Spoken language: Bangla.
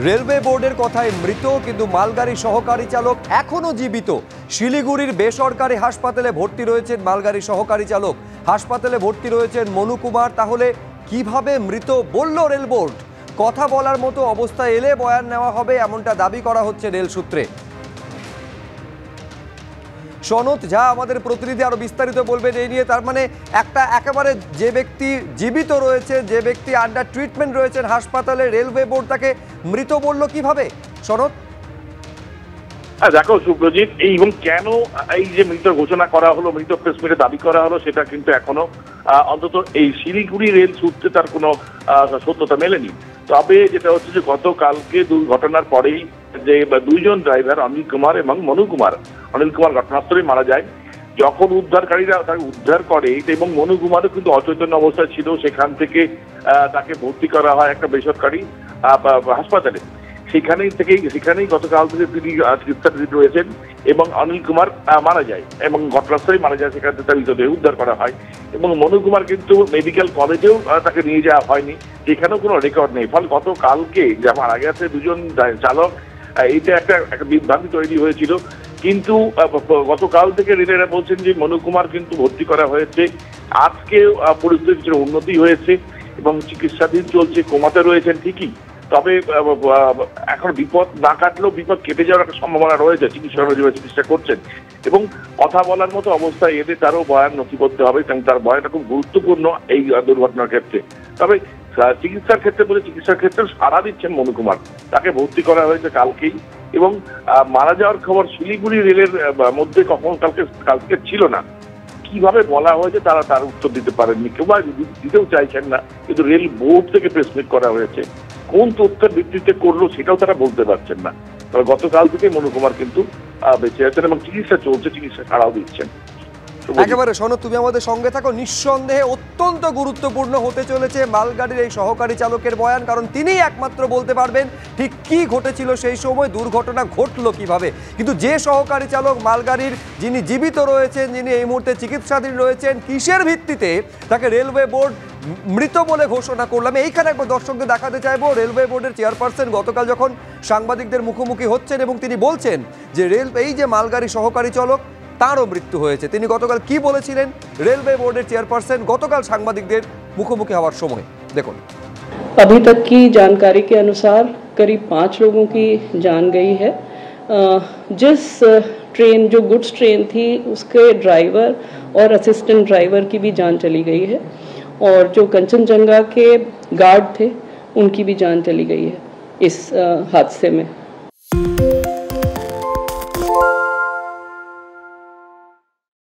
রেলওয়ে বোর্ডের কথায় মৃত, কিন্তু মালগাড়ি সহকারী চালক এখনো জীবিত। শিলিগুড়ির বেসরকারি হাসপাতালে ভর্তি রয়েছেন মালগাড়ি সহকারী চালক। হাসপাতালে ভর্তি রয়েছেন মনু কুমার। তাহলে কিভাবে মৃত বলল রেল বোর্ড? কথা বলার মতো অবস্থা এলে বয়ান নেওয়া হবে, এমনটা দাবি করা হচ্ছে রেল সূত্রে। সনৎ ঝা আমাদের প্রতিনিধি আরো বিস্তারিত বলবেন এই নিয়ে। তার মানে একেবারে যে ব্যক্তি জীবিত রয়েছে, যে ব্যক্তি আন্ডার ট্রিটমেন্ট রয়েছেন হাসপাতালে, রেলওয়ে বোর্ড তাকে মৃত বলল কিভাবে? সনৎ, দেখো সুব্রজিৎ, এবং কেন এই যে মৃত ঘোষণা করা হলো, মৃত প্রেস মিটে দাবি করা হলো, সেটা কিন্তু এখনো অন্তত এই শিলিগুড়ি রেল সূত্রে তার কোনো সত্যতা মেলেনি। তবে যেটা হচ্ছে যে গতকালকে দুর্ঘটনার পরেই যে দুইজন ড্রাইভার অনিল কুমার এবং মনু কুমার, অনিল কুমার ঘটনাস্থলেই মারা যায়। যখন উদ্ধারকারীরা তাকে উদ্ধার করে এবং মনু কুমারও কিন্তু অচৈতন্য অবস্থায় ছিল, সেখান থেকে তাকে ভর্তি করা হয় একটা বেসরকারি হাসপাতালে। সেখানেই গতকাল থেকে তিনি চিকিৎসাধীন রয়েছেন এবং অনিল কুমার মারা যায় এবং ঘটনাস্থলেই মারা যায়। সেখান থেকে তার মৃতদেহ উদ্ধার করা হয় এবং মনু কুমার কিন্তু মেডিকেল কলেজেও তাকে নিয়ে যাওয়া হয়নি, সেখানেও কোনো রেকর্ড নেই। ফলে গতকালকে যে মারা গেছে দুজন চালক, এইটা একটা বিভ্রান্তি তৈরি হয়েছিল। কিন্তু গতকাল থেকে রেলেরা বলছেন যে মনু কুমার কিন্তু ভর্তি করা হয়েছে। আজকে পরিস্থিতির কিছুটা উন্নতি হয়েছে এবং চিকিৎসাধীন চলছে, কোমাতে রয়েছেন ঠিকই, তবে এখন বিপদ না কাটলেও বিপদ কেটে যাওয়ার একটা সম্ভাবনা রয়েছে। চিকিৎসা করছেন এবং কথা বলার মতো অবস্থায় এলে তারও বয়ান নথিবদ্ধ হবে এবং তার বয়ানটা খুব গুরুত্বপূর্ণ এই দুর্ঘটনার ক্ষেত্রে। তবে চিকিৎসার ক্ষেত্রে সাড়া দিচ্ছেন মনু কুমার। তাকে ভর্তি করা হয়েছে কালকেই এবং মারা যাওয়ার খবর শিলিগুড়ি রেলের মধ্যে কখন কালকে ছিল না। কিভাবে বলা হয়েছে তার উত্তর দিতে পারেননি, কেউ দিতেও চাইছেন না। কিন্তু রেল বোর্ড থেকে প্রেস মিট করা হয়েছে, কোন তথ্যের ভিত্তিতে করলো সেটাও তারা বলতে পারছেন না। তবে গতকাল থেকে মনু কুমার কিন্তু বেঁচে আছেন এবং চিকিৎসা চলছে, চিকিৎসা ছাড়াও দিচ্ছেন। একেবারে সনৎ, তুমি আমাদের সঙ্গে থাকো। নিঃসন্দেহে অত্যন্ত গুরুত্বপূর্ণ হতে চলেছে মালগাড়ির এই সহকারী চালকের বয়ান, কারণ তিনিই একমাত্র বলতে পারবেন ঠিক কি ঘটেছিল সেই সময়, দুর্ঘটনা ঘটলো কিভাবে। কিন্তু যে সহকারী চালক মালগাড়ির, যিনি জীবিত রয়েছেন, যিনি এই মুহূর্তে চিকিৎসাধীন রয়েছেন, কিসের ভিত্তিতে তাকে রেলওয়ে বোর্ড মৃত বলে ঘোষণা করলাম, এইখানে একবার দর্শকদের দেখাতে চাইবো। রেলওয়ে বোর্ডের চেয়ারপারসন গতকাল যখন সাংবাদিকদের মুখোমুখি হচ্ছেন এবং তিনি বলছেন যে এই যে মালগাড়ি সহকারী চালক, তারও মৃত্যু হয়েছে, তিনি গতকাল কি বলেছিলেন রেলওয়ে बोर्डের চেয়ারপারসন গতকাল সাংবাদিকদের মুখোমুখি হওয়ার সময় দেখুন। अभी तक की जानकारी के अनुसार करीब 5 लोगों की जान गई है। जिस ट्रेन, जो गुड्स ट्रेन थी, उसके ड्राइवर और असिस्टेंट ड्राइवर की भी जान चली गई है और जो कंचनजंगा के गार्ड थे उनकी भी जान चली गई है इस हादसे में।